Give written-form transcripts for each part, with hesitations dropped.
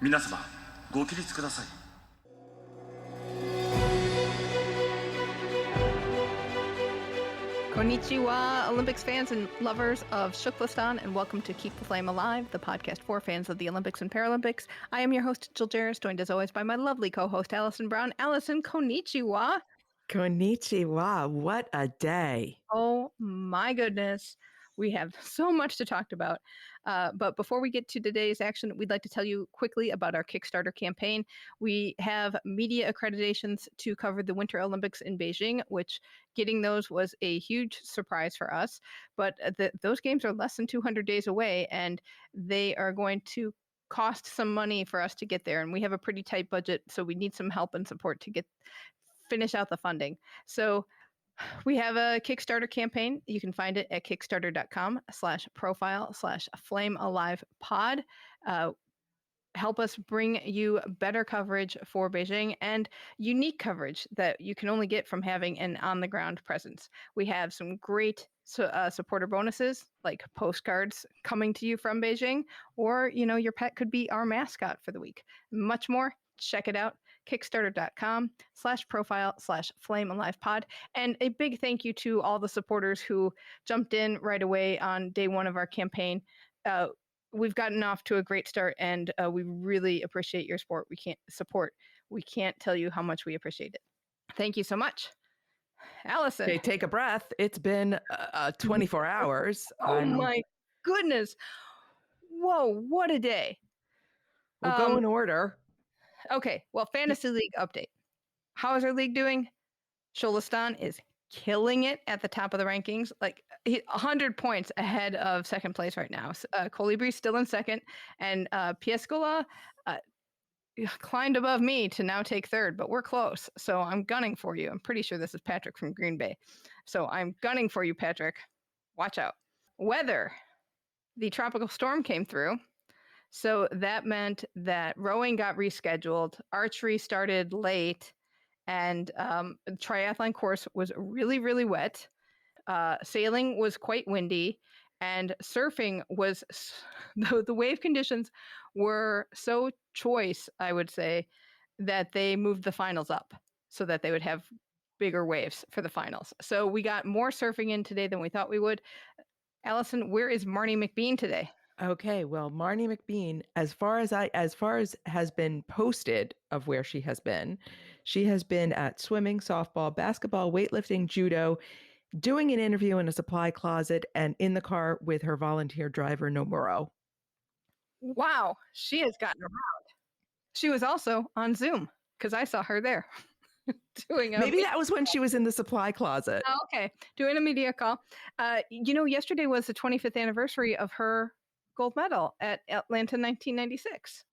皆様ご起立ください。 Konnichiwa, Olympics fans and lovers of Shuklistan, and welcome to Keep the Flame Alive, the podcast for fans of the Olympics and Paralympics. I am your host, Jill Jarris, joined as always by my lovely co-host, Alison Brown. Alison, konnichiwa. Konnichiwa. What a day. Oh my goodness. We have so much to talk about. But before we get to today's action, we'd like to tell you quickly about our Kickstarter campaign. We have media accreditations to cover the Winter Olympics in Beijing, which getting those was a huge surprise for us. But those games are less than 200 days away, and they are going to cost some money for us to get there. And we have a pretty tight budget, so we need some help and support to finish out the funding. So we have a Kickstarter campaign. You can find it at kickstarter.com/profile/flamealivepod. Help us bring you better coverage for Beijing and unique coverage that you can only get from having an on-the-ground presence. We have some great supporter bonuses like postcards coming to you from Beijing, or, your pet could be our mascot for the week. Much more. Check it out. Kickstarter.com/profile/flamealivepod. And a big thank you to all the supporters who jumped in right away on day one of our campaign. We've gotten off to a great start, and we really appreciate your support. We can't tell you how much we appreciate it. Thank you so much. Allison. Okay, take a breath. It's been 24 hours. My goodness. Whoa, what a day. We'll go in order. Okay, well, Fantasy League update. How is our league doing? Sholistan is killing it at the top of the rankings, like 100 points ahead of second place right now. Colibri's still in second, and Piescola climbed above me to now take third, but we're close, so I'm gunning for you. I'm pretty sure this is Patrick from Green Bay. So I'm gunning for you, Patrick. Watch out. Weather. The tropical storm came through. So that meant that rowing got rescheduled, archery started late, and the triathlon course was really, really wet. Sailing was quite windy, and surfing was, the wave conditions were so choice, I would say, that they moved the finals up so that they would have bigger waves for the finals. So we got more surfing in today than we thought we would. Alison, where is Marnie McBean today? Okay, well, Marnie McBean, as far as has been posted of where she has been at swimming, softball, basketball, weightlifting, judo, doing an interview in a supply closet, and in the car with her volunteer driver, Nomuro. Wow, she has gotten around. She was also on Zoom because I saw her there. Maybe that was when she was in the supply closet. Oh, okay, doing a media call. Yesterday was the 25th anniversary of her gold medal at Atlanta 1996.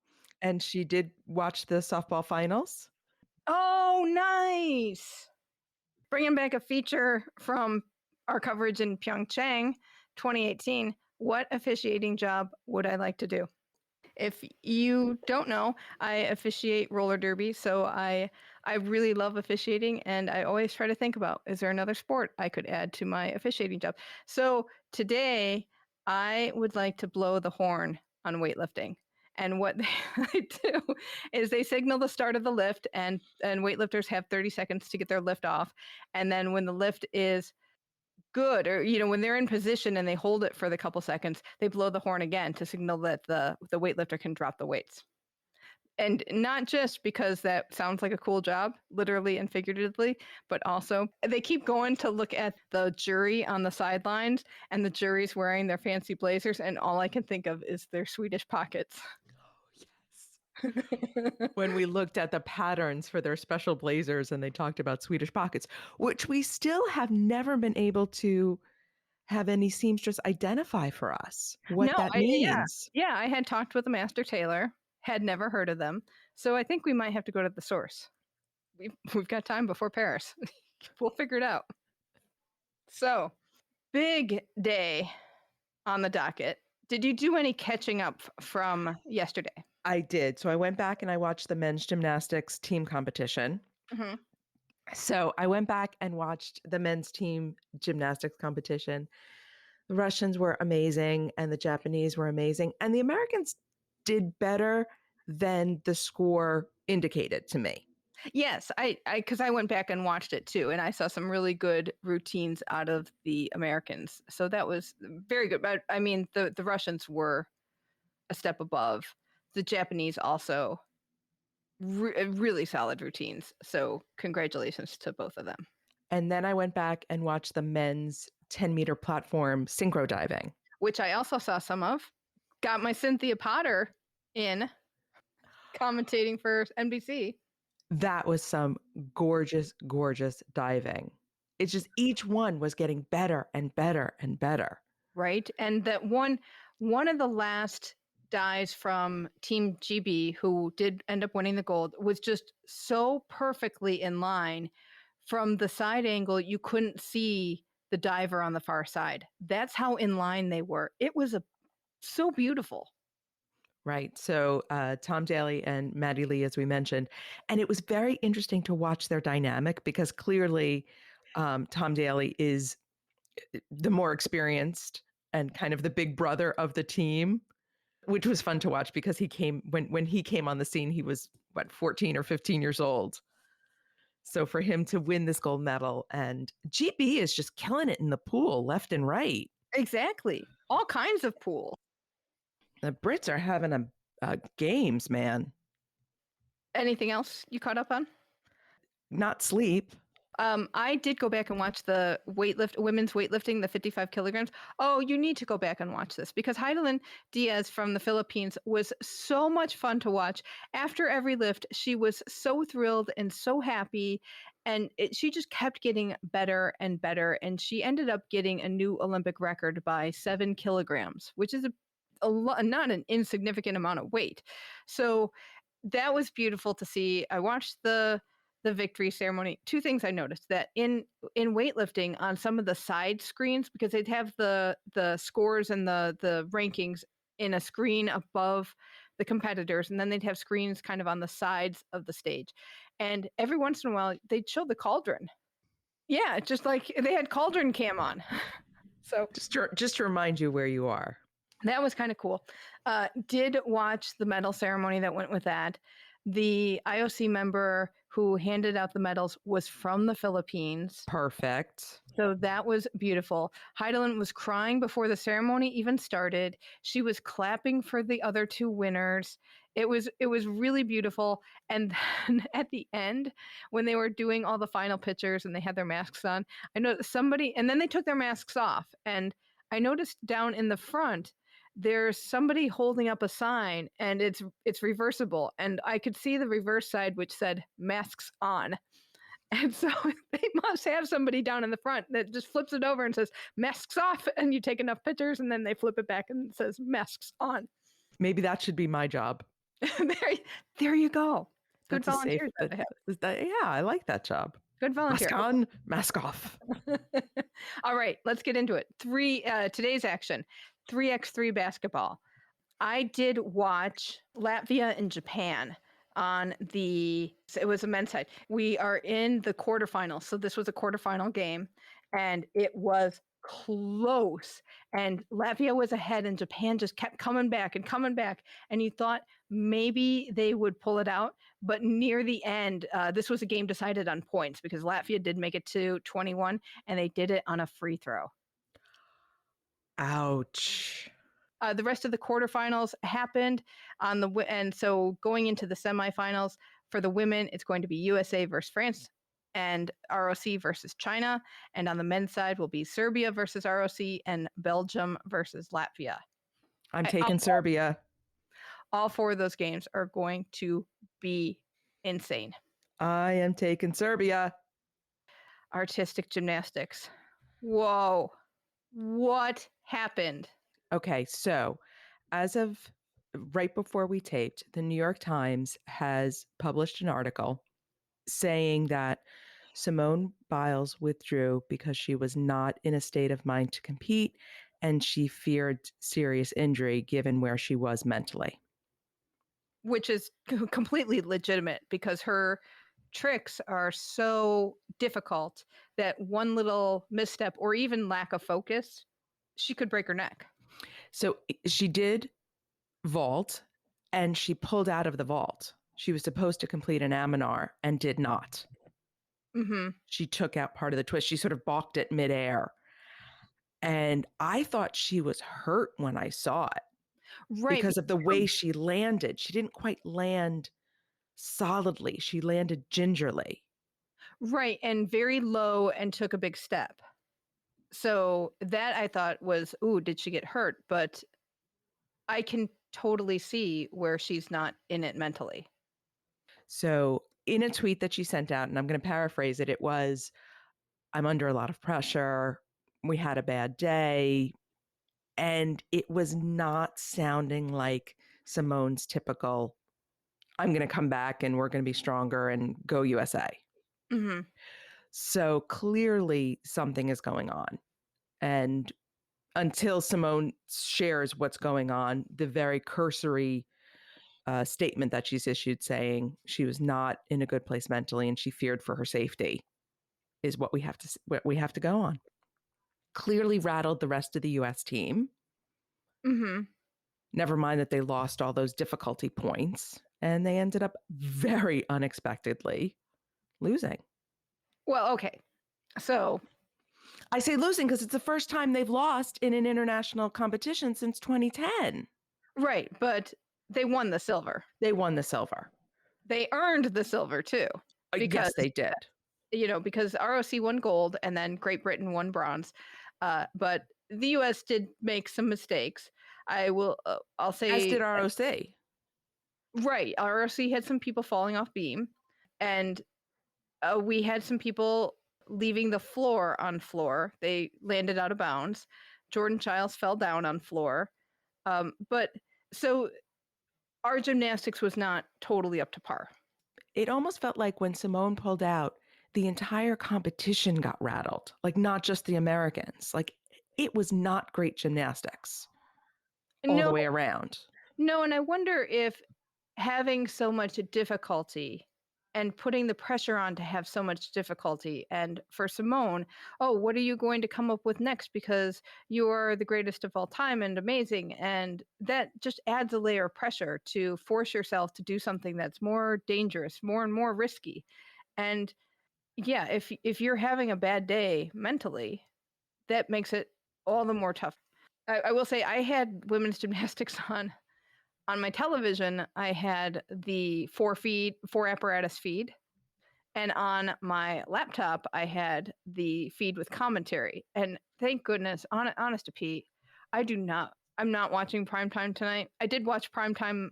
And she did watch the softball finals? Oh, nice. Bringing back a feature from our coverage in Pyeongchang 2018. What officiating job would I like to do? If you don't know, I officiate roller derby, so I really love officiating, and I always try to think about, is there another sport I could add to my officiating job? So today, I would like to blow the horn on weightlifting. And what they do is they signal the start of the lift, and weightlifters have 30 seconds to get their lift off. And then when the lift is good, or when they're in position and they hold it for the couple seconds, they blow the horn again to signal that the weightlifter can drop the weights. And not just because that sounds like a cool job, literally and figuratively, but also they keep going to look at the jury on the sidelines, and the jury's wearing their fancy blazers, and all I can think of is their Swedish pockets. Oh, yes. When we looked at the patterns for their special blazers and they talked about Swedish pockets, which we still have never been able to have any seamstress identify for us what that means. Yeah, I had talked with a master tailor, had never heard of them. So I think we might have to go to the source. We've got time before Paris. We'll figure it out. So, big day on the docket. Did you do any catching up from yesterday? I did. So I went back and I watched the men's gymnastics team competition. Mm-hmm. So I went back and watched the men's team gymnastics competition. The Russians were amazing and the Japanese were amazing. And the Americans did better than the score indicated to me. Yes, because I went back and watched it too, and I saw some really good routines out of the Americans. So that was very good. But I mean, the Russians were a step above. The Japanese also really solid routines. So congratulations to both of them. And then I went back and watched the men's 10-meter platform synchro diving, which I also saw some of. Got my Cynthia Potter in commentating for NBC. That was some gorgeous, gorgeous diving. It's just each one was getting better and better and better. Right. And that one of the last dives from Team GB, who did end up winning the gold, was just so perfectly in line. From the side angle, you couldn't see the diver on the far side. That's how in line they were. It was so beautiful. Right. So Tom Daly and Maddie Lee, as we mentioned, and it was very interesting to watch their dynamic because clearly Tom Daly is the more experienced and kind of the big brother of the team, which was fun to watch because he came when he came on the scene, he was 14 or 15 years old. So for him to win this gold medal, and GB is just killing it in the pool left and right. Exactly. All kinds of pool. The Brits are having a games, man. Anything else you caught up on? Not sleep. I did go back and watch the women's weightlifting, the 55 kilograms. Oh, you need to go back and watch this because Heidelin Diaz from the Philippines was so much fun to watch. After every lift, she was so thrilled and so happy. And she just kept getting better and better. And she ended up getting a new Olympic record by 7 kilograms, which is not an insignificant amount of weight. So that was beautiful to see. I watched the victory ceremony. Two things I noticed: that in weightlifting, on some of the side screens, because they'd have the scores and the rankings in a screen above the competitors, and then they'd have screens kind of on the sides of the stage. And every once in a while, they'd show the cauldron. Yeah, just like they had cauldron cam on. So just to remind you where you are. That was kind of cool. Did watch the medal ceremony that went with that. The IOC member who handed out the medals was from the Philippines. Perfect. So that was beautiful. Heidelin was crying before the ceremony even started. She was clapping for the other two winners. It was really beautiful. And then at the end, when they were doing all the final pictures and they had their masks on, I noticed somebody, and then they took their masks off. And I noticed down in the front, there's somebody holding up a sign, and it's reversible, and I could see the reverse side which said masks on. And so they must have somebody down in the front that just flips it over and says masks off, and you take enough pictures and then they flip it back and it says masks on. Maybe that should be my job. there you go. Good That's volunteers. Yeah, I like that job. Good volunteer. Mask on, mask off. All right, let's get into it. Today's action. 3x3 basketball. I did watch Latvia and Japan it was a men's side. We are in the quarterfinals. So this was a quarterfinal game and it was close, and Latvia was ahead and Japan just kept coming back. And you thought maybe they would pull it out, but near the end, this was a game decided on points because Latvia did make it to 21 and they did it on a free throw. Ouch. The rest of the quarterfinals happened and so going into the semifinals for the women, it's going to be USA versus France and ROC versus China. And on the men's side will be Serbia versus ROC and Belgium versus Latvia. I'm taking Serbia. All four of those games are going to be insane. I am taking Serbia. Artistic gymnastics. Whoa. What happened? Okay, so as of right before we taped, the New York Times has published an article saying that Simone Biles withdrew because she was not in a state of mind to compete and she feared serious injury given where she was mentally. Which is completely legitimate because her tricks are so difficult that one little misstep or even lack of focus, she could break her neck. So she did vault and she pulled out of the vault. She was supposed to complete an aminar and did not. Mm-hmm. She took out part of the twist. She sort of balked it midair. And I thought she was hurt when I saw it. Right. Because of the way she landed. She didn't quite land solidly. She landed gingerly. Right. And very low and took a big step. So that I thought was, ooh, did she get hurt? But I can totally see where she's not in it mentally. So in a tweet that she sent out, and I'm going to paraphrase it, it was, I'm under a lot of pressure. We had a bad day. And it was not sounding like Simone's typical, I'm going to come back and we're going to be stronger and go USA. Mm-hmm. So clearly something is going on. And until Simone shares what's going on, the very cursory statement that she's issued saying she was not in a good place mentally and she feared for her safety is what we have to go on. Clearly rattled the rest of the U.S. team. Mm-hmm. Never mind that they lost all those difficulty points and they ended up very unexpectedly losing. Well, okay. So I say losing because it's the first time they've lost in an international competition since 2010. Right. But they won the silver. They won the silver. They earned the silver too. Yes, they did. Because ROC won gold and then Great Britain won bronze. But the U.S. did make some mistakes. I'll say. As did ROC. Right. ROC had some people falling off beam. And we had some people leaving the floor on floor. They landed out of bounds. Jordan Childs fell down on floor. But so our gymnastics was not totally up to par. It almost felt like when Simone pulled out, the entire competition got rattled. Like not just the Americans. Like it was not great gymnastics all the way around. No, and I wonder if having so much difficulty and putting the pressure on to have so much difficulty, and for Simone, oh, what are you going to come up with next? Because you're the greatest of all time and amazing. And that just adds a layer of pressure to force yourself to do something that's more dangerous, more and more risky. And yeah, if you're having a bad day mentally, that makes it all the more tough. I will say I had women's gymnastics on my television. I had the four apparatus feed, and on my laptop I had the feed with commentary. And thank goodness, honest to Pete, I'm not watching primetime tonight. I did watch primetime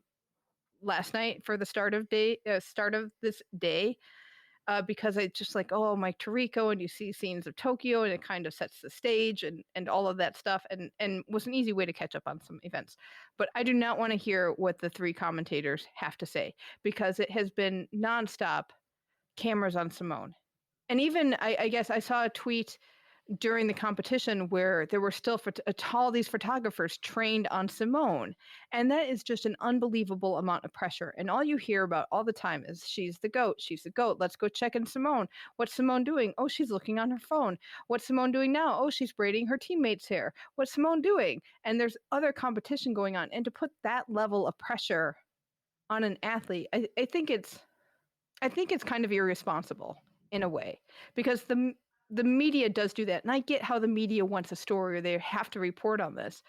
last night for the start of this day. Because it's just like, oh, Mike Tirico, and you see scenes of Tokyo, and it kind of sets the stage and all of that stuff, and was an easy way to catch up on some events. But I do not want to hear what the three commentators have to say, because it has been nonstop cameras on Simone. And even, I guess I saw a tweet during the competition where there were still all these photographers trained on Simone. And that is just an unbelievable amount of pressure. And all you hear about all the time is she's the GOAT. She's the GOAT. Let's go check in Simone. What's Simone doing? Oh, she's looking on her phone. What's Simone doing now? Oh, she's braiding her teammates' hair. What's Simone doing? And there's other competition going on. And to put that level of pressure on an athlete, I think it's kind of irresponsible in a way, because the media does do that. And I get how the media wants a story or they have to report on this,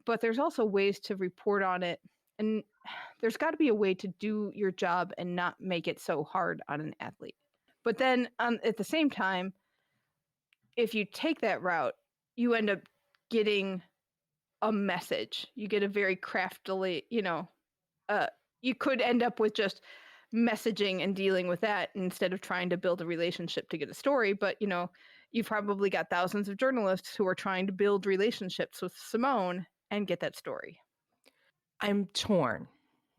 but there's also ways to report on it. And there's got to be a way to do your job and not make it so hard on an athlete. But then at the same time, if you take that route, you end up getting a message. You get a very craftily, you could end up with just messaging and dealing with that instead of trying to build a relationship to get a story. But you've probably got thousands of journalists who are trying to build relationships with Simone and get that story. I'm torn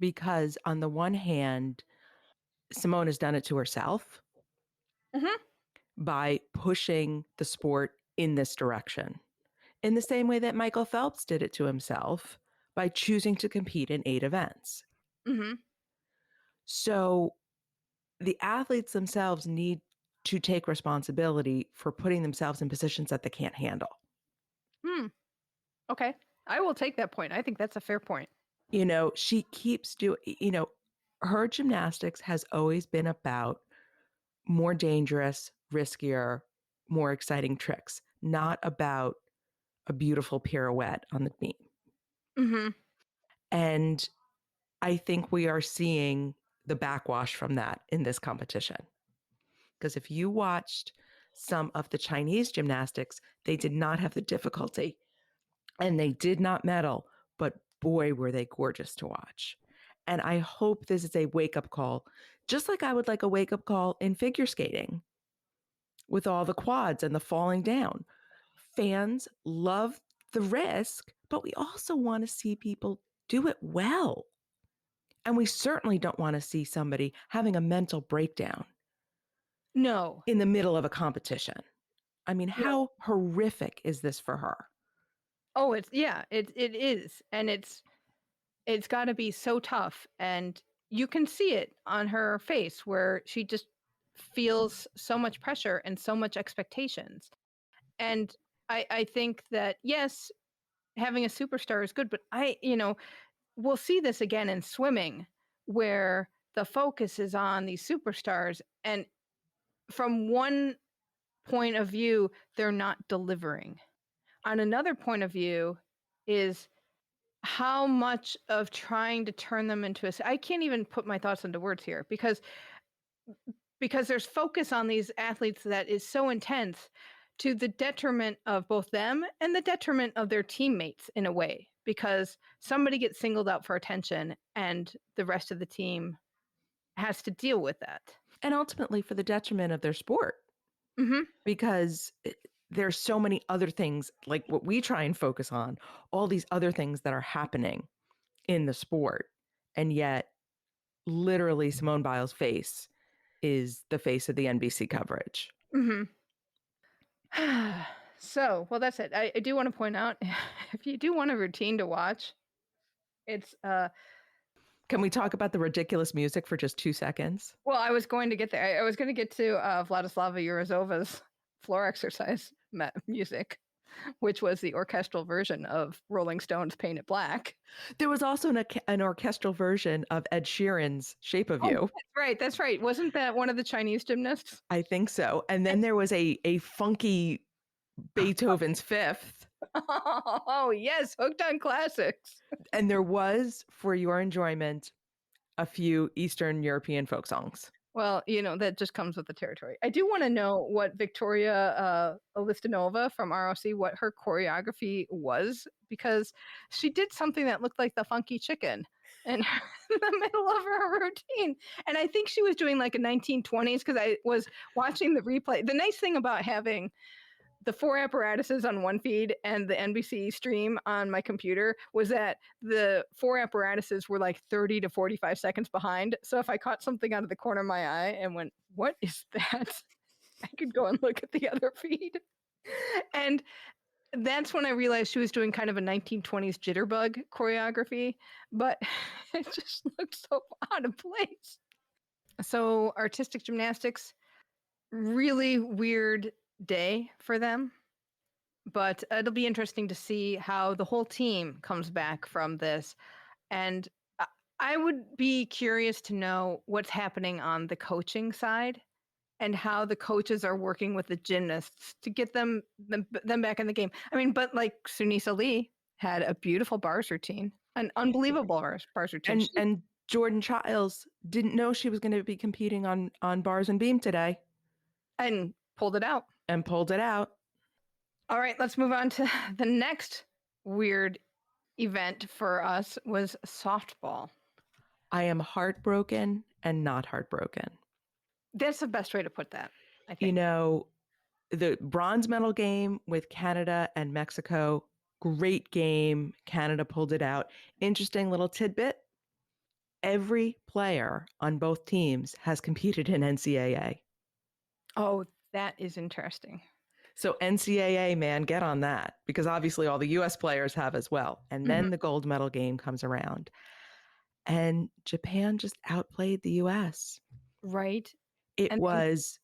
because on the one hand, Simone has done it to herself by pushing the sport in this direction, in the same way that Michael Phelps did it to himself by choosing to compete in 8 events. So the athletes themselves need to take responsibility for putting themselves in positions that they can't handle. Okay. I will take that point. I think that's a fair point. She keeps doing, her gymnastics has always been about more dangerous, riskier, more exciting tricks, not about a beautiful pirouette on the beam. Mm-hmm. And I think we are seeing the backwash from that in this competition. Because if you watched some of the Chinese gymnastics, they did not have the difficulty and they did not medal, but boy, were they gorgeous to watch. And I hope this is a wake-up call, just like I would like a wake-up call in figure skating with all the quads and the falling down. Fans love the risk, but we also want to see people do it well. And we certainly don't want to see somebody having a mental breakdown. No. In the middle of a competition. I mean, how horrific is this for her? Oh, it is. And it's got to be so tough. And you can see it on her face where she just feels so much pressure and so much expectations. And I think that, yes, having a superstar is good, but we'll see this again in swimming where the focus is on these superstars. And from one point of view, they're not delivering. On another point of view is how much of trying to turn them into I can't even put my thoughts into words here because there's focus on these athletes that is so intense to the detriment of both them and the detriment of their teammates in a way, because somebody gets singled out for attention and the rest of the team has to deal with that. And ultimately for the detriment of their sport. Mm-hmm. Because there's so many other things, like what we try and focus on, all these other things that are happening in the sport. And yet, literally, Simone Biles' face is the face of the NBC coverage. Mm-hmm. So, well, that's it. I do want to point out, if you do want a routine to watch, it's Can we talk about the ridiculous music for just 2 seconds? Well, I was going to get there. I was going to get to Vladislava Yurizova's floor exercise music, which was the orchestral version of Rolling Stone's Paint It Black. There was also an orchestral version of Ed Sheeran's Shape of You. That's right. Wasn't that one of the Chinese gymnasts? I think so. And then there was a funky Beethoven's Fifth. Oh, yes. Hooked on classics. And there was, for your enjoyment, a few Eastern European folk songs. Well, that just comes with the territory. I do want to know what Victoria Olistinova from ROC, what her choreography was, because she did something that looked like the funky chicken in the middle of her routine. And I think she was doing like a 1920s, because I was watching the replay. The nice thing about having the 4 apparatuses on one feed and the NBC stream on my computer was that the 4 apparatuses were like 30 to 45 seconds behind. So if I caught something out of the corner of my eye and went, what is that? I could go and look at the other feed. And that's when I realized she was doing kind of a 1920s jitterbug choreography, but it just looked so out of place. So artistic gymnastics, really weird day for them, but it'll be interesting to see how the whole team comes back from this. And I would be curious to know what's happening on the coaching side and how the coaches are working with the gymnasts to get them back in the game. I mean, but like Sunisa Lee had a beautiful bars routine, an unbelievable bars routine. And Jordan Childs didn't know she was going to be competing on bars and beam today. And pulled it out. All right, let's move on to the next weird event for us was softball. I am heartbroken and not heartbroken. That's the best way to put that, I think. The bronze medal game with Canada and Mexico, great game. Canada pulled it out. Interesting little tidbit. Every player on both teams has competed in NCAA. Oh, that is interesting. So NCAA, man, get on that, because obviously all the U.S. players have as well. And then the gold medal game comes around. And Japan just outplayed the U.S. Right. It was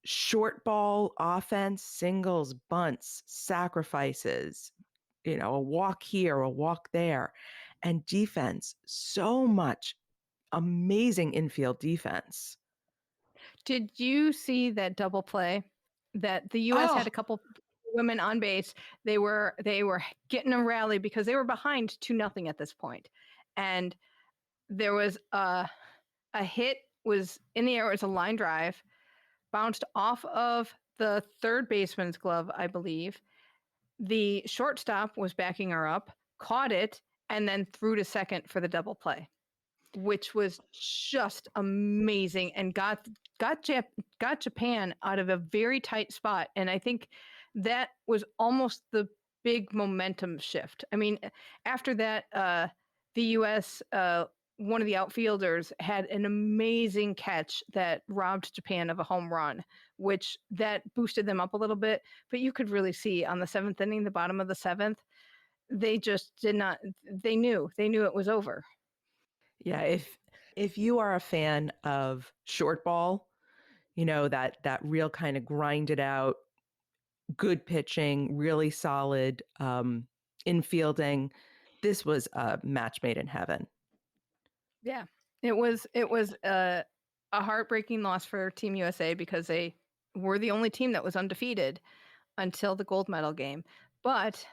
short ball offense, singles, bunts, sacrifices, a walk here, a walk there. and defense. So much amazing infield defense. Did you see that double play that the U.S. had Oh, a couple women on base? They were getting a rally because they were behind 2-0 at this point, and there was a hit was in the air. It was a line drive, bounced off of the third baseman's glove, I believe. The shortstop was backing her up, caught it, and then threw to second for the double play, which was just amazing and got Japan out of a very tight spot. And I think that was almost the big momentum shift. I mean, after that, the U.S. One of the outfielders had an amazing catch that robbed Japan of a home run, which that boosted them up a little bit. But you could really see on the seventh inning, the bottom of the seventh, they just did not. They knew it was over. yeah. If you are a fan of short ball, you know, that real kind of grinded out, good pitching, really solid infielding, this was a match made in heaven. Yeah, it was a heartbreaking loss for Team USA because they were the only team that was undefeated until the gold medal game. But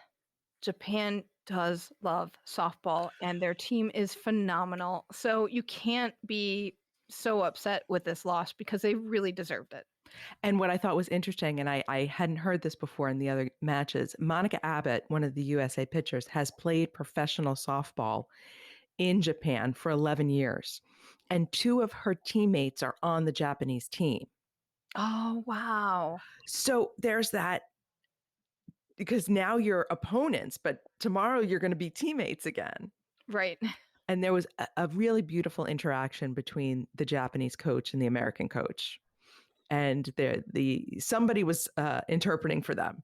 Japan does love softball and their team is phenomenal. So you can't be so upset with this loss because they really deserved it. And what I thought was interesting, and I hadn't heard this before in the other matches, Monica Abbott, one of the USA pitchers, has played professional softball in Japan for 11 years. And 2 of her teammates are on the Japanese team. Oh, wow. So there's that, because now you're opponents, but tomorrow you're going to be teammates again. Right. And there was a really beautiful interaction between the Japanese coach and the American coach. And somebody was interpreting for them.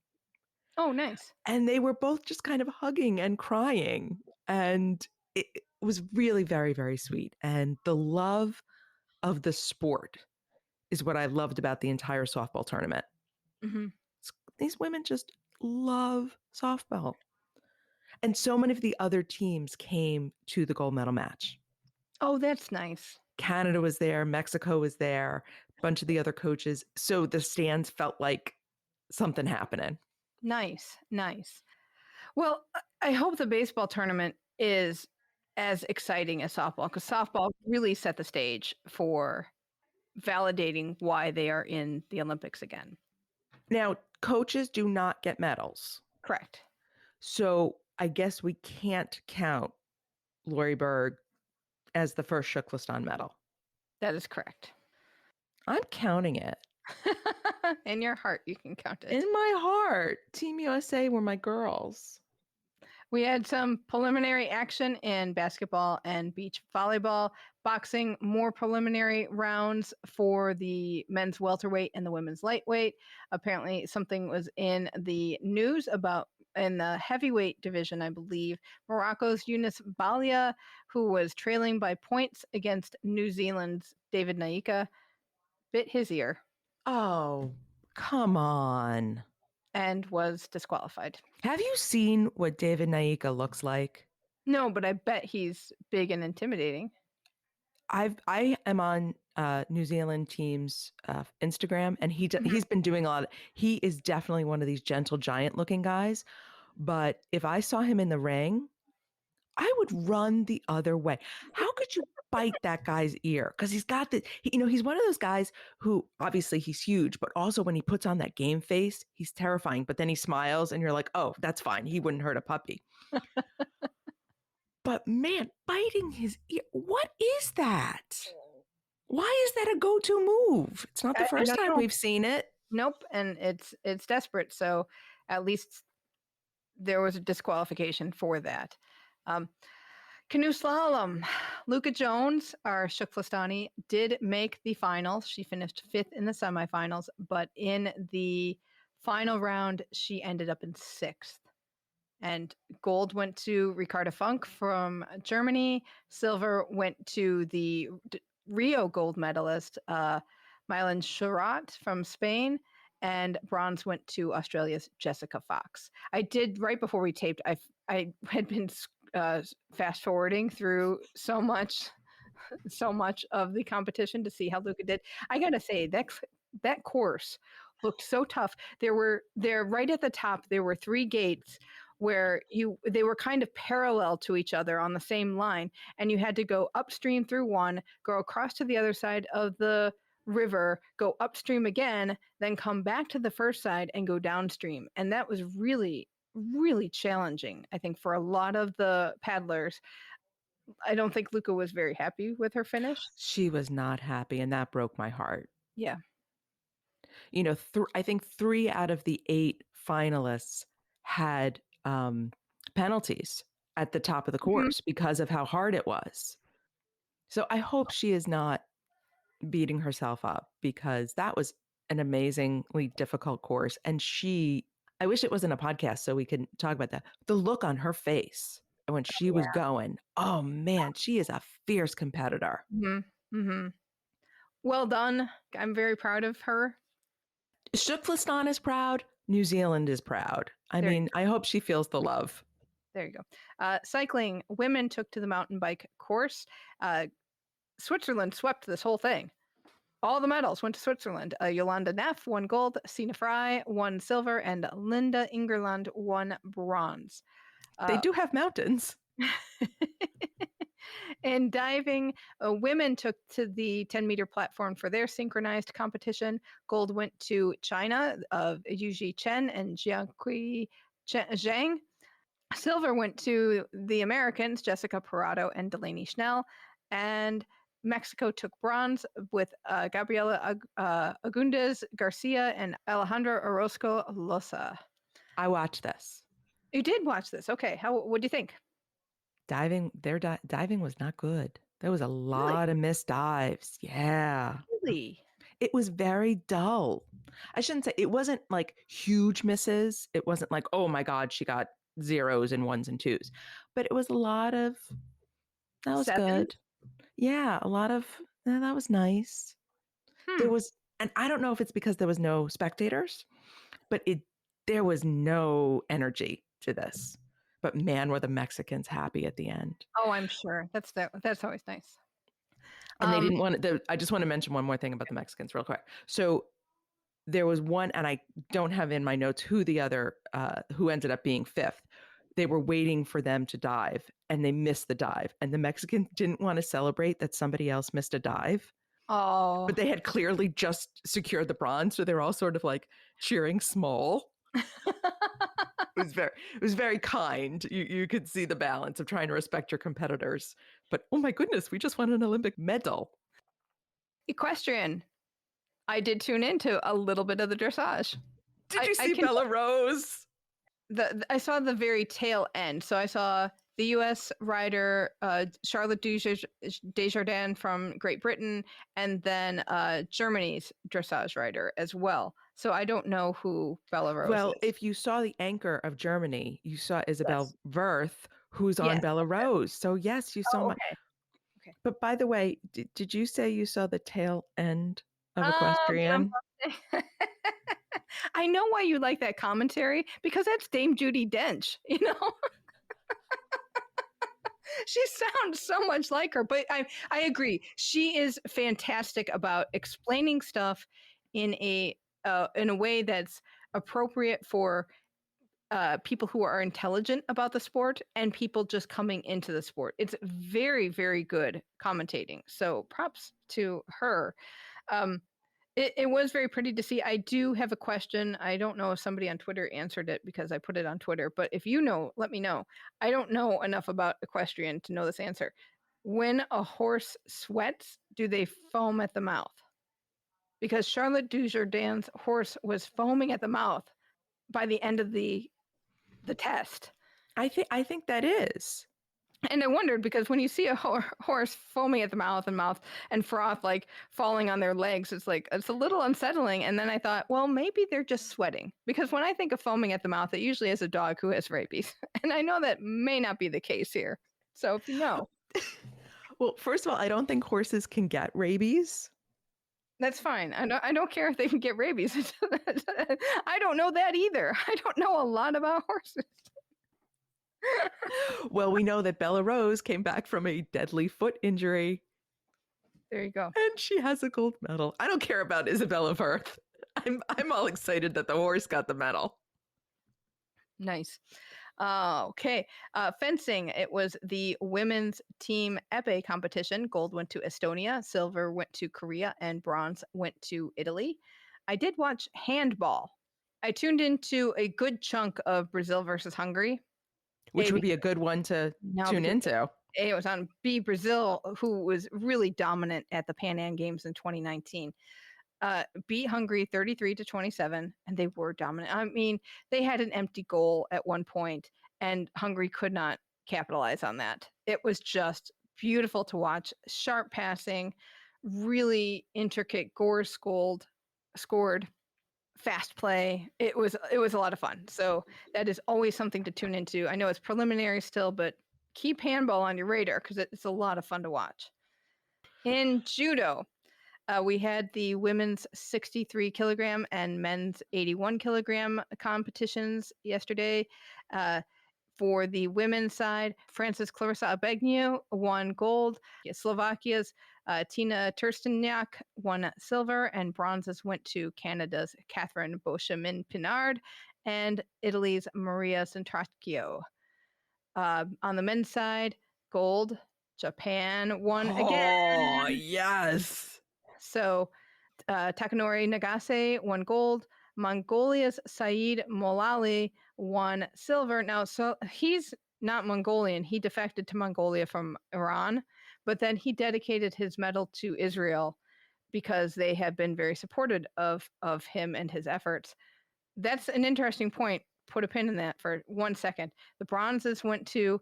Oh, nice. And they were both just kind of hugging and crying. And it was really very, very sweet. And the love of the sport is what I loved about the entire softball tournament. Mm-hmm. These women just love softball. And so many of the other teams came to the gold medal match. Oh, that's nice. Canada was there, Mexico was there, a bunch of the other coaches. So the stands felt like something happening. Nice. Well, I hope the baseball tournament is as exciting as softball, because softball really set the stage for validating why they are in the Olympics again. Now, coaches do not get medals. Correct. So I guess we can't count Lori Berg as the first Shuklastan medal. That is correct. I'm counting it. In your heart, you can count it. In my heart, Team USA were my girls. We had some preliminary action in basketball and beach volleyball, boxing, more preliminary rounds for the men's welterweight and the women's lightweight. Apparently, something was in the news about in the heavyweight division, I believe. Morocco's Younes Balia, who was trailing by points against New Zealand's David Naika, bit his ear. Oh, come on. And was disqualified. Have you seen what David Naika looks like? No, but I bet he's big and intimidating. I am on New Zealand team's Instagram, and he's been doing a lot. He is definitely one of these gentle giant looking guys. But if I saw him in the ring, I would run the other way. How could you bite that guy's ear? Because he's got he's one of those guys who obviously he's huge, but also when he puts on that game face, he's terrifying. But then he smiles and you're like, oh, that's fine. He wouldn't hurt a puppy. But man, biting his ear, what is that? Why is that a go-to move? It's not the first time we've seen it. Nope, and it's desperate. So at least there was a disqualification for that. Canoe slalom. Luuka Jones, our Shuklasani, did make the finals. She finished 5th in the semifinals, but in the final round, she ended up in 6th. And gold went to Ricarda Funk from Germany. Silver went to the Rio gold medalist, Mylan Sherratt from Spain. And bronze went to Australia's Jessica Fox. I did, right before we taped, I had been fast forwarding through so much of the competition to see how Luuka did. I gotta say that course looked so tough. There right at the top. There were 3 gates where they were kind of parallel to each other on the same line, and you had to go upstream through one, go across to the other side of the river, go upstream again, then come back to the first side and go downstream. And that was really, really challenging, I think, for a lot of the paddlers. I don't think Luuka was very happy with her finish. She was not happy, and that broke my heart. Yeah. You know, I think 3 out of the 8 finalists had penalties at the top of the course because of how hard it was. So I hope she is not beating herself up, because that was an amazingly difficult course. And I wish it wasn't a podcast so we could talk about that. The look on her face when she was going, oh man, she is a fierce competitor. Well done. I'm very proud of her. TKFLASTANI is proud. New Zealand is proud. I hope she feels the love. There you go. Cycling, women took to the mountain bike course. Switzerland swept this whole thing. All the medals went to Switzerland. Yolanda Neff won gold, Sina Fry won silver, and Linda Ingerland won bronze. They do have mountains. In diving, women took to the 10-meter platform for their synchronized competition. Gold went to China of Yuji Chen and Jiaqui Zhang. Silver went to the Americans, Jessica Parado and Delaney Schnell. And Mexico took bronze with Gabriela Agundez Garcia and Alejandra Orozco Loza. I watched this. You did watch this. Okay. What do you think? Diving was not good. There was a lot of missed dives. Yeah. Really? It was very dull. I shouldn't say it wasn't like huge misses. It wasn't like, oh my God, she got 0s and 1s and 2s. But it was a lot of, that was 7? good. Yeah, a lot of, that was nice. There was, and I don't know if it's because there was no spectators, but there was no energy to this. But man, were the Mexicans happy at the end. Oh, I'm sure. That's always nice. And they didn't want to, I just want to mention one more thing about the Mexicans real quick. So there was one, and I don't have in my notes who the other, who ended up being 5th. They were waiting for them to dive, and they missed the dive. And the Mexicans didn't want to celebrate that somebody else missed a dive. Oh. But they had clearly just secured the bronze, so they were all sort of like cheering small. It was very kind. You could see the balance of trying to respect your competitors. But oh my goodness, we just won an Olympic medal. Equestrian. I did tune into a little bit of the dressage. Did you see Bella Rose? I saw the very tail end. So I saw the U.S. rider Charlotte Desjardins from Great Britain, and then Germany's dressage rider as well. So I don't know who Bella Rose is. If you saw the anchor of Germany, you saw Isabel Wirth, who's on Bella Rose. So yes, you saw okay. But by the way, did you say you saw the tail end of Equestrian? I know why you like that commentary, because that's Dame Judi Dench, you know? She sounds so much like her, but I agree. She is fantastic about explaining stuff in a way that's appropriate for people who are intelligent about the sport and people just coming into the sport. It's very, very good commentating. So props to her. It was very pretty to see. I do have a question. I don't know if somebody on Twitter answered it because I put it on Twitter, but if you know, let me know. I don't know enough about equestrian to know this answer. When a horse sweats, do they foam at the mouth? Because Charlotte Desjardins' horse was foaming at the mouth by the end of the test. I think that is. And I wondered, because when you see a horse foaming at the mouth and froth like falling on their legs, it's a little unsettling. And then I thought, well, maybe they're just sweating, because when I think of foaming at the mouth, it usually is a dog who has rabies. And I know that may not be the case here. So if you know. Well, first of all, I don't think horses can get rabies. That's fine. I don't care if they can get rabies. I don't know that either. I don't know a lot about horses. Well, we know that Bella Rose came back from a deadly foot injury. There you go. And she has a gold medal. I don't care about Isabella Firth. I'm all excited that the horse got the medal. Nice. Okay. Fencing. It was the women's team épée competition. Gold went to Estonia, silver went to Korea, and bronze went to Italy. I did watch handball. I tuned into a good chunk of Brazil versus Hungary. Which would be a good one to tune into. It was on B, Brazil, who was really dominant at the Pan Am Games in 2019. Beat Hungary 33-27, and they were dominant. I mean, they had an empty goal at one point, and Hungary could not capitalize on that. It was just beautiful to watch. Sharp passing, really intricate goals scored, fast play. It was a lot of fun. So that is always something to tune into. I know it's preliminary still, but keep handball on your radar because it's a lot of fun to watch. In judo, we had the women's 63 kilogram and men's 81 kilogram competitions yesterday. For the women's side, Frances Clarissa Abegnu won gold. Slovakia's Tina Tursteniak won silver, and bronzes went to Canada's Catherine Beauchemin-Pinard and Italy's Maria Centracchio. On the men's side, gold. Japan won again. Oh, yes. So Takanori Nagase won gold. Mongolia's Saeed Molali won silver. Now, so he's not Mongolian. He defected to Mongolia from Iran, but then he dedicated his medal to Israel because they have been very supportive of him and his efforts. That's an interesting point. Put a pin in that for 1 second. The bronzes went to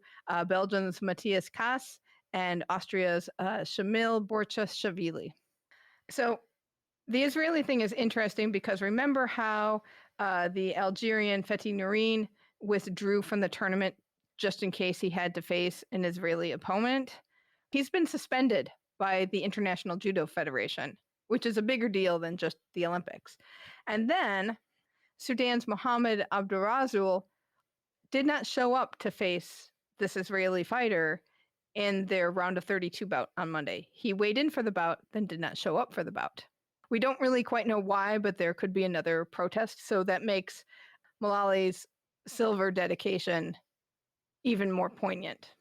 Belgium's Matthias Kass and Austria's Shamil Borchashvili. So the Israeli thing is interesting because remember how the Algerian Fethi Nourine withdrew from the tournament just in case he had to face an Israeli opponent? He's been suspended by the International Judo Federation, which is a bigger deal than just the Olympics. And then Sudan's Mohammed Abdurazul did not show up to face this Israeli fighter in their round of 32 bout on Monday. He weighed in for the bout, then did not show up for the bout. We don't really quite know why, but there could be another protest. So that makes Malali's silver dedication even more poignant.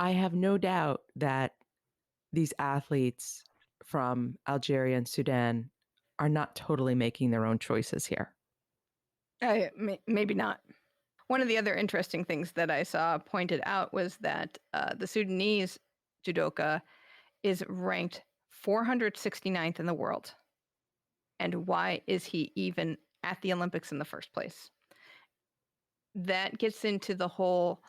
I have no doubt that these athletes from Algeria and Sudan are not totally making their own choices here. Maybe not. One of the other interesting things that I saw pointed out was that the Sudanese judoka is ranked 469th in the world. And why is he even at the Olympics in the first place? That gets into the whole,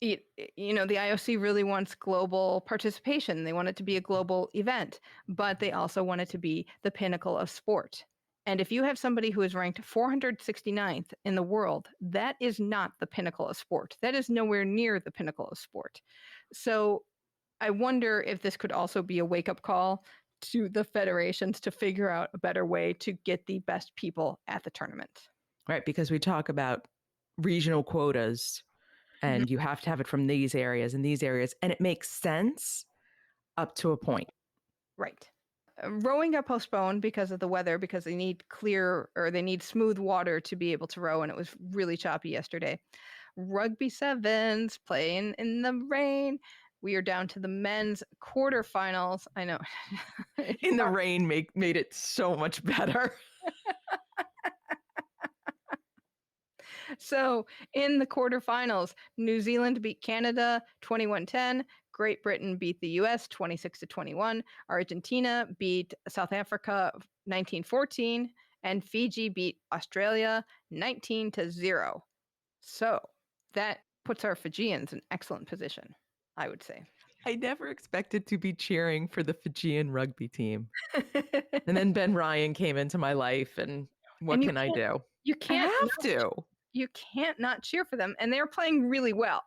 the IOC really wants global participation. They want it to be a global event, but they also want it to be the pinnacle of sport. And if you have somebody who is ranked 469th in the world, that is not the pinnacle of sport. That is nowhere near the pinnacle of sport. So I wonder if this could also be a wake-up call to the federations to figure out a better way to get the best people at the tournament. Right, because we talk about regional quotas and you have to have it from these areas and these areas, and it makes sense up to a point. Right. Rowing got postponed because of the weather, because they need smooth water to be able to row, and it was really choppy yesterday. Rugby sevens playing in the rain. We are down to the men's quarterfinals. I know. In the rain made it so much better. So in the quarterfinals, New Zealand beat Canada 21-10. Great Britain beat the US 26-21. Argentina beat South Africa 19-14. And Fiji beat Australia 19-0. So that puts our Fijians in excellent position, I would say. I never expected to be cheering for the Fijian rugby team. And then Ben Ryan came into my life, and what can I do? You can't You can't not cheer for them. And they're playing really well.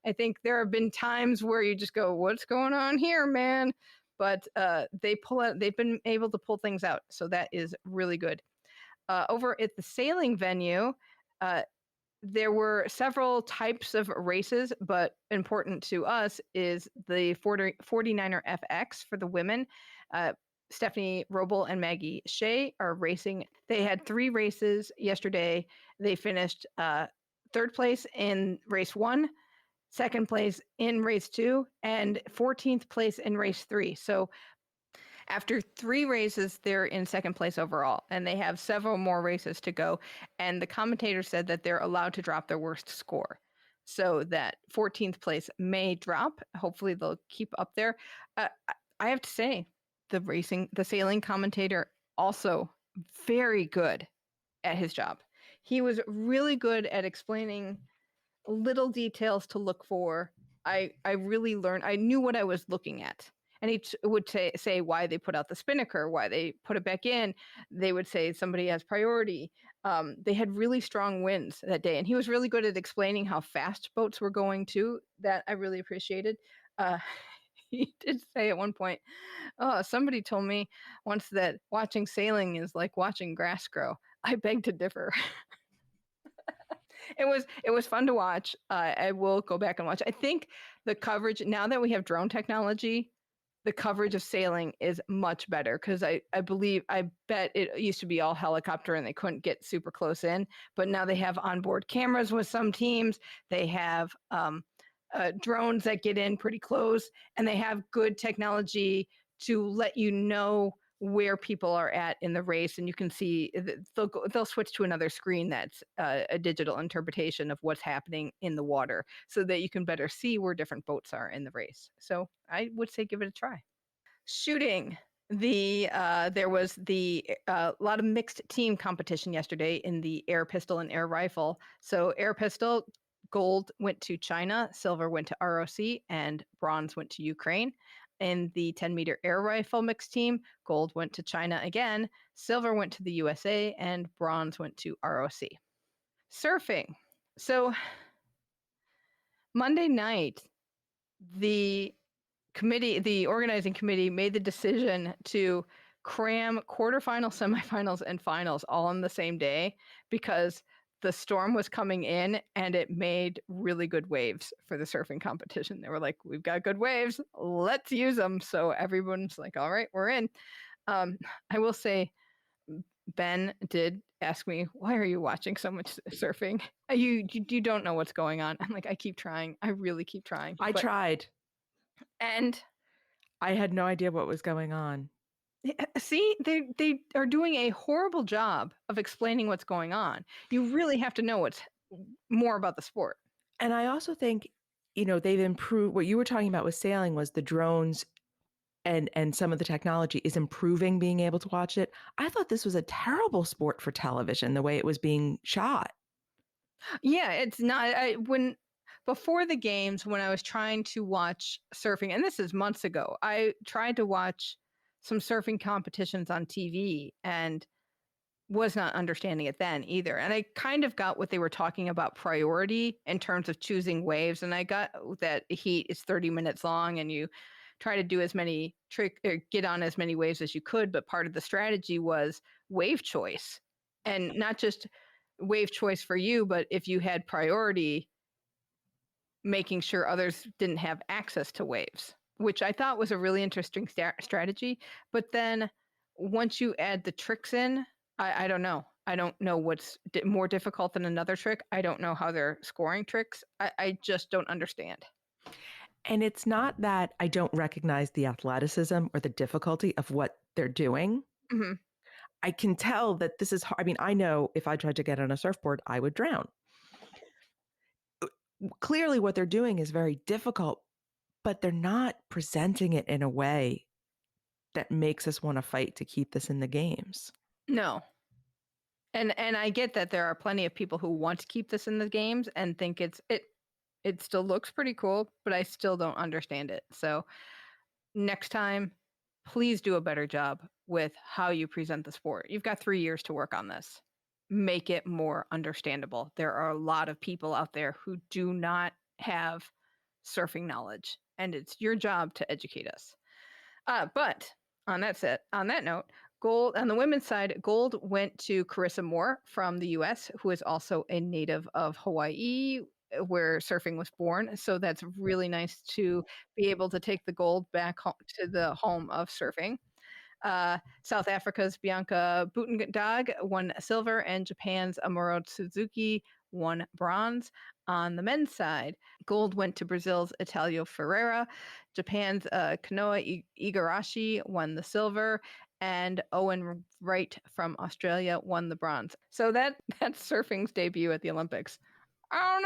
I think there have been times where you just go, what's going on here, man? But they've been able to pull things out. So that is really good. Over at the sailing venue, there were several types of races, but important to us is the 49er FX for the women. Stephanie Roble and Maggie Shea are racing. They had 3 races yesterday. They finished third place in race 1, second place in race 2, and 14th place in race 3. So after 3 races, they're in second place overall, and they have several more races to go. And the commentator said that they're allowed to drop their worst score, so that 14th place may drop. Hopefully, they'll keep up there. I have to say, the sailing commentator, also very good at his job. He was really good at explaining little details to look for. I really learned. I knew what I was looking at. And he would say why they put out the spinnaker, why they put it back in. They would say somebody has priority. They had really strong winds that day. And he was really good at explaining how fast boats were going too. That I really appreciated. He did say at one point, "Oh, somebody told me once that watching sailing is like watching grass grow." I beg to differ. It was fun to watch. I will go back and watch. I think the coverage, now that we have drone technology, the coverage of sailing is much better, because I bet it used to be all helicopter and they couldn't get super close in, but now they have onboard cameras with some teams. They have drones that get in pretty close, and they have good technology to let you know where people are at in the race, and you can see they'll switch to another screen that's a digital interpretation of what's happening in the water, so that you can better see where different boats are in the race. So I would say give it a try. Shooting. There was a lot of mixed team competition yesterday in the air pistol and air rifle. So air pistol, gold went to China, silver went to ROC, and bronze went to Ukraine. In the 10-meter air rifle mixed team, gold went to China again, silver went to the USA, and bronze went to ROC. Surfing. So Monday night, the organizing committee made the decision to cram quarterfinals, semifinals, and finals all on the same day, because the storm was coming in and it made really good waves for the surfing competition. They were like, "We've got good waves, let's use them." So everyone's like, "All right, we're in." I will say, Ben did ask me, "Why are you watching so much surfing? You don't know what's going on." I'm like, "I keep trying. I really keep trying." I tried. And I had no idea what was going on. see, they are doing a horrible job of explaining what's going on. You really have to know what's more about the sport. And I also think, they've improved. What you were talking about with sailing was the drones and some of the technology is improving being able to watch it. I thought this was a terrible sport for television, the way it was being shot. Yeah, it's not. Before the games, when I was trying to watch surfing, and this is months ago, I tried to watch some surfing competitions on TV and was not understanding it then either. And I kind of got what they were talking about priority in terms of choosing waves. And I got that heat is 30 minutes long and you try to do as many get on as many waves as you could. But part of the strategy was wave choice, and not just wave choice for you, but if you had priority, making sure others didn't have access to waves, which I thought was a really interesting strategy. But then once you add the tricks in, I don't know. I don't know what's more difficult than another trick. I don't know how they're scoring tricks. I just don't understand. And it's not that I don't recognize the athleticism or the difficulty of what they're doing. Mm-hmm. I can tell that this is hard. I mean, I know if I tried to get on a surfboard, I would drown. Clearly, what they're doing is very difficult, but they're not presenting it in a way that makes us want to fight to keep this in the games. No. And I get that there are plenty of people who want to keep this in the games and think it still looks pretty cool, but I still don't understand it. So next time, please do a better job with how you present the sport. You've got 3 years to work on this. Make it more understandable. There are a lot of people out there who do not have surfing knowledge, and it's your job to educate us. But on that note, Gold on the women's side, gold went to Carissa Moore from the US, who is also a native of Hawaii, where surfing was born. So that's really nice to be able to take the gold back home to the home of surfing. South Africa's Bianca Buitendag won silver, and Japan's Amuro Suzuki won bronze. On the men's side, gold went to Brazil's Italio Ferreira. Japan's Kanoa Igarashi won the silver, and Owen Wright from Australia won the bronze. So that's surfing's debut at the Olympics. I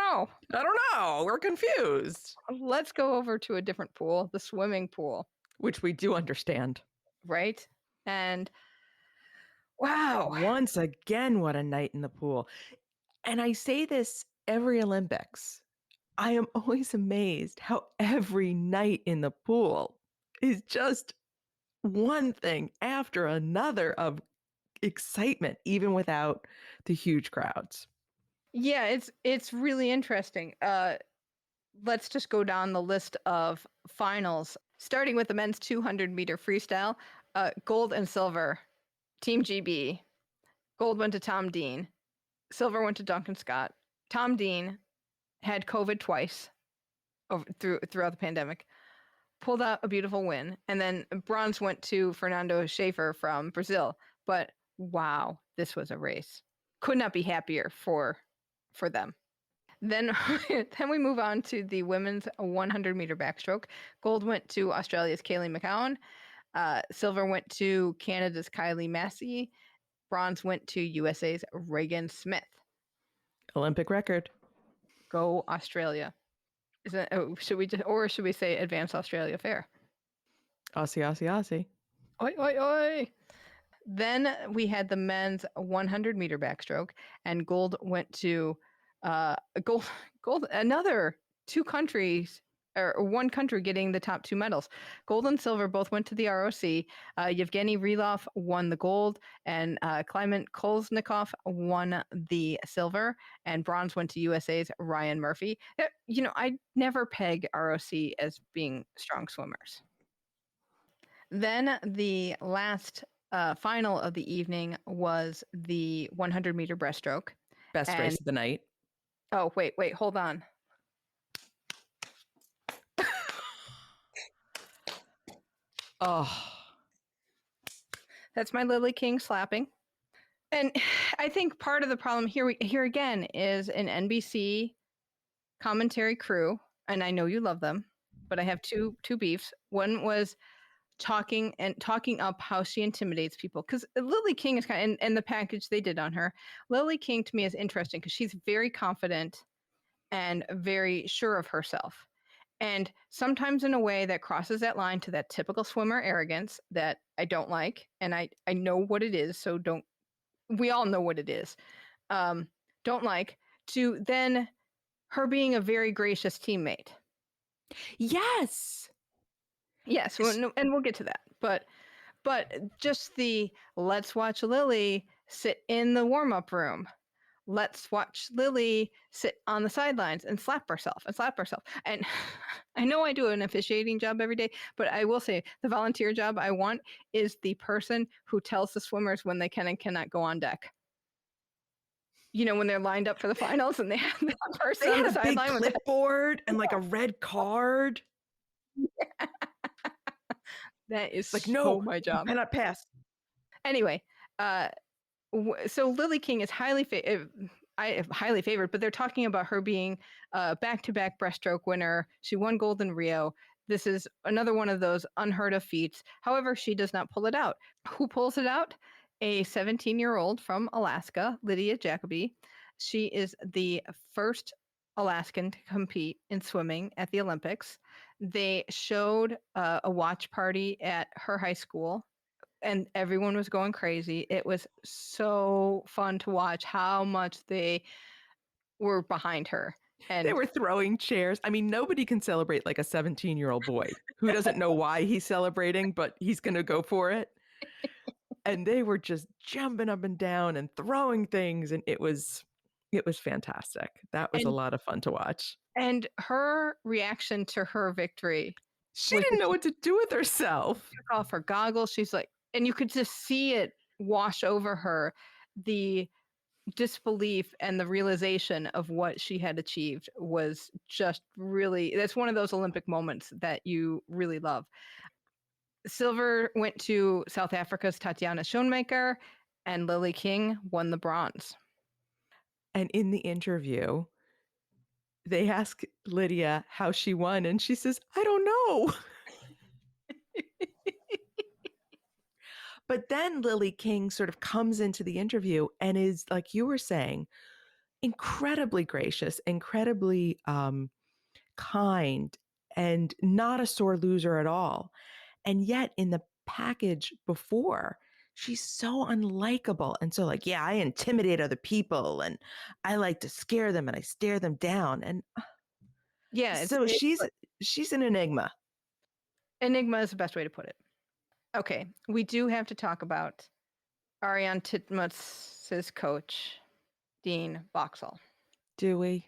don't know. We're confused. Let's go over to a different pool, the swimming pool. Which we do understand. Right? And wow. Once again, what a night in the pool. And I say this every Olympics. I am always amazed how every night in the pool is just one thing after another of excitement, even without the huge crowds. Yeah, it's really interesting. Let's just go down the list of finals, starting with the men's 200-meter freestyle. Gold and silver, Team GB. Gold went to Tom Dean. Silver went to Duncan Scott. Tom Dean had COVID twice throughout the pandemic, pulled out a beautiful win, and then bronze went to Fernando Schaefer from Brazil. But wow, this was a race. Could not be happier for them. Then we move on to the women's 100-meter backstroke. Gold went to Australia's Kaylee McCowan. Silver went to Canada's Kylie Massey. Bronze went to USA's Reagan Smith. Olympic record. Go Australia. Should we say Advance Australia Fair? Aussie, Aussie, Aussie. Oi, oi, oi. Then we had the men's 100-meter backstroke, and gold went to gold. Another two countries, or one country getting the top two medals. Gold and silver both went to the ROC. Yevgeny Rylov won the gold, and Kliment Kolesnikov won the silver, and bronze went to USA's Ryan Murphy. I never peg ROC as being strong swimmers. Then the last final of the evening was the 100-meter breaststroke. Best race of the night. Oh, wait, hold on. Oh, that's my Lily King slapping. And I think part of the problem here again is an NBC commentary crew, and I know you love them, but I have two beefs. One was talking up how she intimidates people, because Lily King is and the package they did on her. Lily King to me is interesting because she's very confident and very sure of herself. And sometimes in a way that crosses that line to that typical swimmer arrogance that I don't like. And I know what it is. So we all know what it is. Don't like, to then her being a very gracious teammate. yes. Yes. And we'll get to that. But just let's watch Lily sit in the warm-up room. Let's watch Lily sit on the sidelines and slap herself. And I know I do an officiating job every day, but I will say the volunteer job I want is the person who tells the swimmers when they can and cannot go on deck. When they're lined up for the finals and they have that person on the sideline with a clipboard and like a red card. Yeah. That is like, so no, my job. You cannot pass. Anyway, so Lily King is highly favored, but they're talking about her being a back-to-back breaststroke winner. She won gold in Rio. This is another one of those unheard of feats. However, she does not pull it out. Who pulls it out? A 17-year-old from Alaska, Lydia Jacoby. She is the first Alaskan to compete in swimming at the Olympics. They showed a watch party at her high school, and everyone was going crazy. It was so fun to watch how much they were behind her. And they were throwing chairs. I mean, nobody can celebrate like a 17-year-old boy who doesn't know why he's celebrating, but he's going to go for it. And they were just jumping up and down and throwing things. And it was fantastic. That was a lot of fun to watch. And her reaction to her victory. She didn't know what to do with herself. She took off her goggles. She's like, and you could just see it wash over her, the disbelief and the realization of what she had achieved was just really, that's one of those Olympic moments that you really love. Silver went to South Africa's Tatiana Schoenmaker, and Lily King won the bronze. And in the interview, they ask Lydia how she won, and she says, I don't know. But then Lily King sort of comes into the interview and is, like you were saying, incredibly gracious, incredibly kind, and not a sore loser at all. And yet in the package before, she's so unlikable. And so, like, yeah, I intimidate other people and I like to scare them and I stare them down. And Yeah, so she's an enigma. Enigma is the best way to put it. Okay, we do have to talk about Ariane Titmus's coach, Dean Boxall. Do we?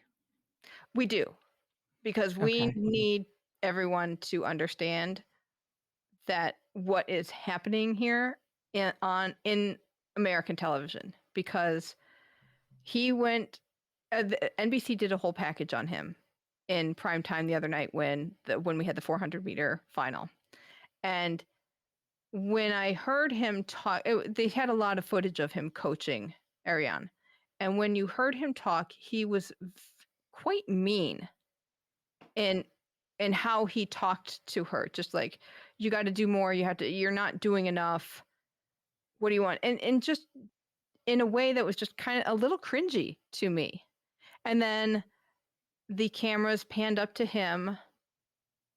We do, because we Okay. need everyone to understand that what is happening here in American television, because he went, NBC did a whole package on him in prime time the other night when we had the 400-meter final. And when I heard him talk, they had a lot of footage of him coaching Ariane. And when you heard him talk, he was quite mean in how he talked to her. Just like, you got to do more. You're not doing enough. What do you want? And just in a way that was just kind of a little cringy to me. And then the cameras panned up to him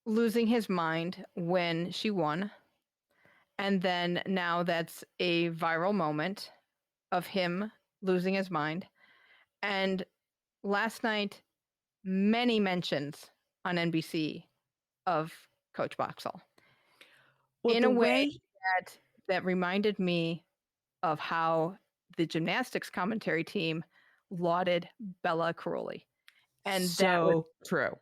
losing his mind when she won. And then now that's a viral moment of him losing his mind. And last night, many mentions on NBC of Coach Boxall. Well, in a way that reminded me of how the gymnastics commentary team lauded Bella Caroli. And that was true.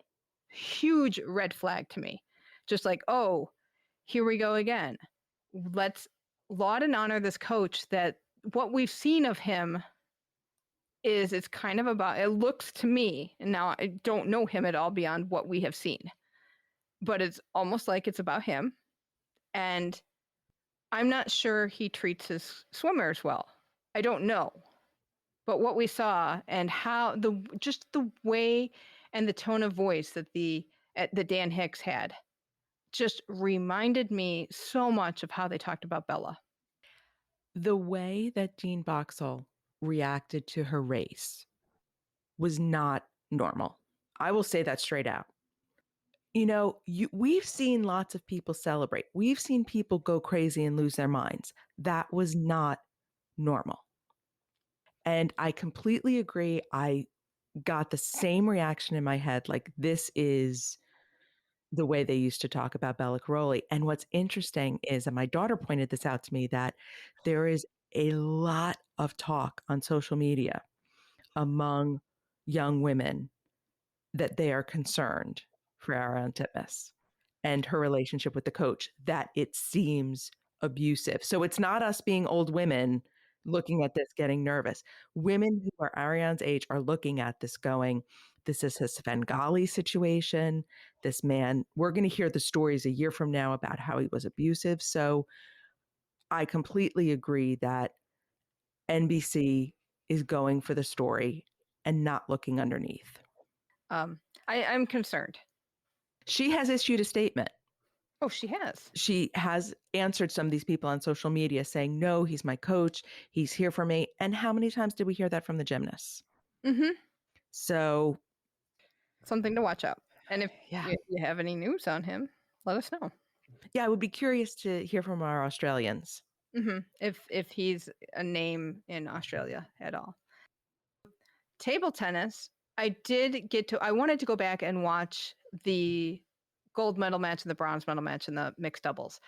huge red flag to me. Just like, oh, here we go again. Let's laud and honor this coach that what we've seen of him is it's kind of about, it looks to me, and now I don't know him at all beyond what we have seen, but it's almost like it's about him. And I'm not sure he treats his swimmers well. I don't know. But what we saw and how just the way and the tone of voice that the Dan Hicks had just reminded me so much of how they talked about Bella. The way that Jean Boxall reacted to her race was not normal. I will say that straight out. You know, we've seen lots of people celebrate. We've seen people go crazy and lose their minds. That was not normal. And I completely agree. I got the same reaction in my head. Like, this is the way they used to talk about Bella Caroli. And what's interesting is, and my daughter pointed this out to me, that there is a lot of talk on social media among young women that they are concerned for Ariane Titmus and her relationship with the coach, that it seems abusive. So it's not us being old women looking at this getting nervous. Women who are Ariane's age are looking at this going, this is his Svengali situation. This man, we're going to hear the stories a year from now about how he was abusive. So I completely agree that NBC is going for the story and not looking underneath. I'm concerned. She has issued a statement. Oh, she has. She has answered some of these people on social media saying, no, he's my coach. He's here for me. And how many times did we hear that from the gymnasts? Mm-hmm. So something to watch out. And if you have any news on him, let us know. Yeah, I would be curious to hear from our Australians. Mm-hmm. If he's a name in Australia at all. Table tennis, I wanted to go back and watch the gold medal match and the bronze medal match in the mixed doubles.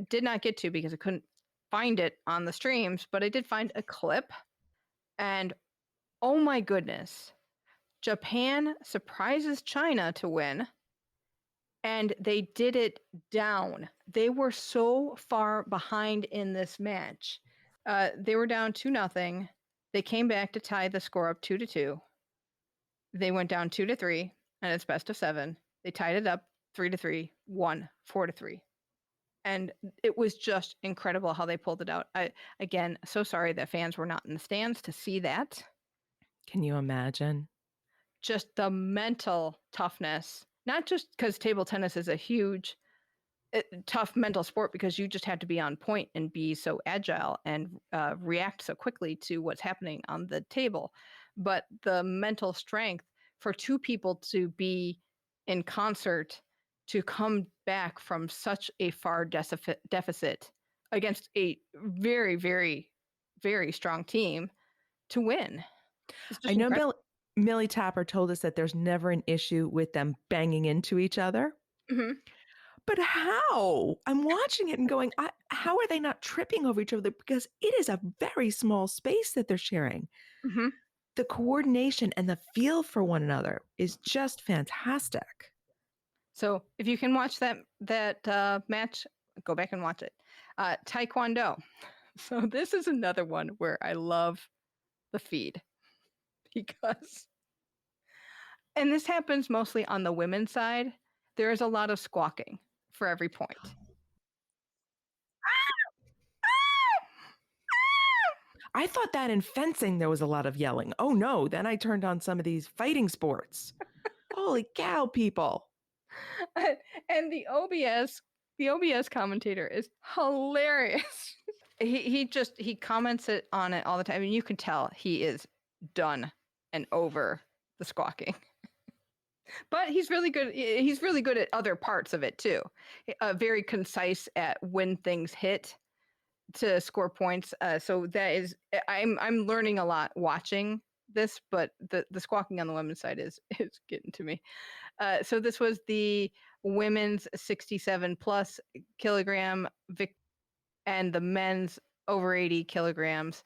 Did not get to because I couldn't find it on the streams, but I did find a clip. And oh my goodness, Japan surprises China to win. and they did it down. They were so far behind in this match. They were down 2-0. They came back to tie the score up 2-2. They went down 2-3, and it's best of 7. They tied it up 3-3, won 4-3. And it was just incredible how they pulled it out. Again, so sorry that fans were not in the stands to see that. Can you imagine? Just the mental toughness, not just because table tennis is a huge, tough mental sport, because you just have to be on point and be so agile and react so quickly to what's happening on the table. But the mental strength for two people to be in concert to come back from such a far deficit against a very, very, very strong team to win. I know Millie Tapper told us that there's never an issue with them banging into each other. Mm-hmm. But how? I'm watching it and going, how are they not tripping over each other? Because it is a very small space that they're sharing. Mm-hmm. The coordination and the feel for one another is just fantastic. So if you can watch that match, go back and watch it. Taekwondo. So this is another one where I love the feed, because, and this happens mostly on the women's side, there is a lot of squawking for every point. I thought that in fencing there was a lot of yelling. Oh no, then I turned on some of these fighting sports. Holy cow, people. And the OBS commentator is hilarious. he comments on it all the time, and you can tell he is done and over the squawking. But he's really good. He's really good at other parts of it too. Very concise at when things hit to score points. So that is, I'm learning a lot watching this, but the squawking on the women's side is getting to me. So this was the women's 67 plus kilogram and the men's over 80 kilograms.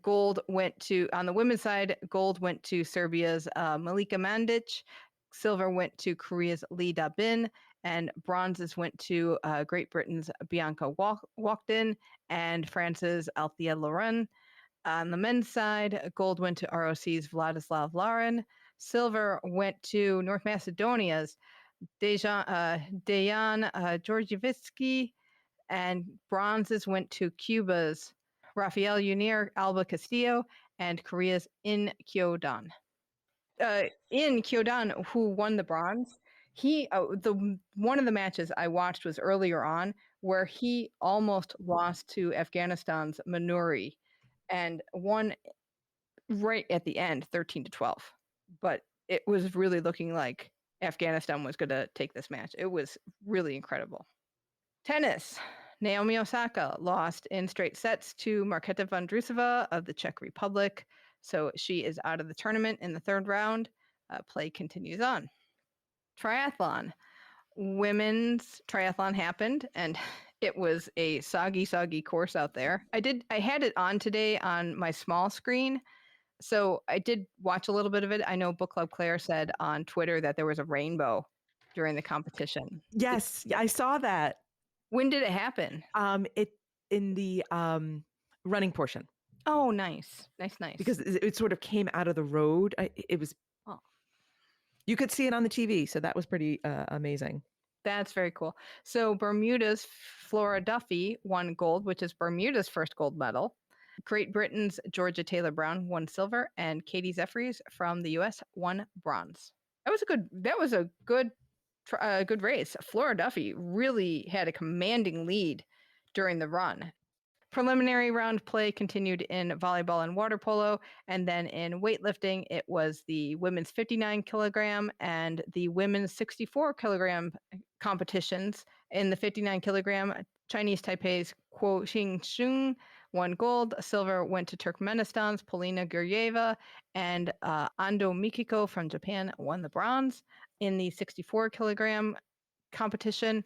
Gold went to, on the women's side, gold went to Serbia's Malika Mandic, silver went to Korea's Lee Da-bin, and bronzes went to Great Britain's Bianca Walkden and France's Althea Lauren. On the men's side, gold went to ROC's Vladislav Larin, silver went to North Macedonia's Dejan Georgievsky, and bronzes went to Cuba's Rafael Unir Alba Castillo and Korea's In Kyo-dan. In Kyo-dan, who won the bronze, one of the matches I watched was earlier on where he almost lost to Afghanistan's Manuri and won right at the end, 13-12. But it was really looking like Afghanistan was going to take this match. It was really incredible. Tennis. Naomi Osaka lost in straight sets to Marketa Vondrousova of the Czech Republic. So she is out of the tournament in the third round. Play continues on. Triathlon. Women's triathlon happened, and it was a soggy course out there. I had it on today on my small screen, so I did watch a little bit of it. I know Book Club Claire said on Twitter that there was a rainbow during the competition. Yes, I saw that. When did it happen? It in the running portion. Oh, nice. Because it sort of came out of the road. It was. Oh. You could see it on the TV, so that was pretty amazing. That's very cool. So Bermuda's Flora Duffy won gold, which is Bermuda's first gold medal. Great Britain's Georgia Taylor Brown won silver, and Katie Zephyrs from the U.S. won bronze. That was a good race. Flora Duffy really had a commanding lead during the run. Preliminary round play continued in volleyball and water polo, and then in weightlifting, it was the women's 59 kilogram and the women's 64 kilogram competitions. In the 59 kilogram, Chinese Taipei's Kuo Xingxun won gold. Silver went to Turkmenistan's Polina Guryeva, and Ando Mikiko from Japan won the bronze. In the 64 kilogram competition,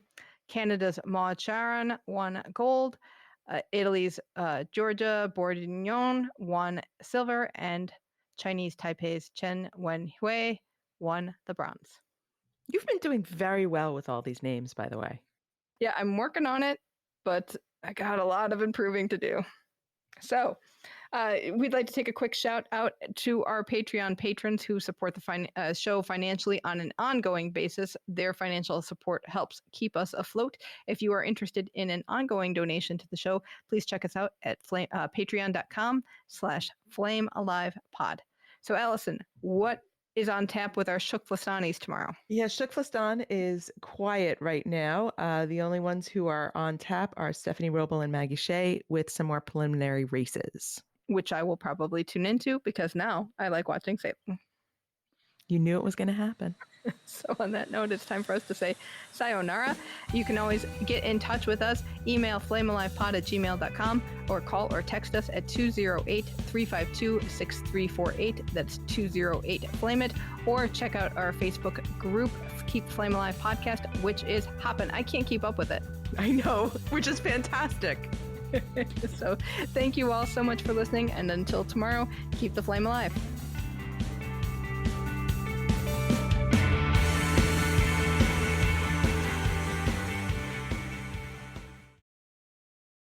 Canada's Maud Charon won gold. Italy's Giorgia Bordignon won silver, and Chinese Taipei's Chen Wenhui won the bronze. You've been doing very well with all these names, by the way. Yeah, I'm working on it, but I got a lot of improving to do. So we'd like to take a quick shout out to our Patreon patrons who support the show financially on an ongoing basis. Their financial support helps keep us afloat. If you are interested in an ongoing donation to the show, please check us out at patreon.com/flamealivepod. So Alison, what is on tap with our TKFLASTANIs tomorrow? Yeah, TKFLASTAN is quiet right now. The only ones who are on tap are Stephanie Roble and Maggie Shea with some more preliminary races. Which I will probably tune into because now I like watching sailing. You knew it was going to happen. So on that note, it's time for us to say sayonara. You can always get in touch with us. Email flamealivepod@gmail.com or call or text us at 208-352-6348. That's 208-FLAME-IT. Or check out our Facebook group, Keep Flame Alive Podcast, which is hopping. I can't keep up with it. I know, which is fantastic. So thank you all so much for listening. And until tomorrow, keep the flame alive.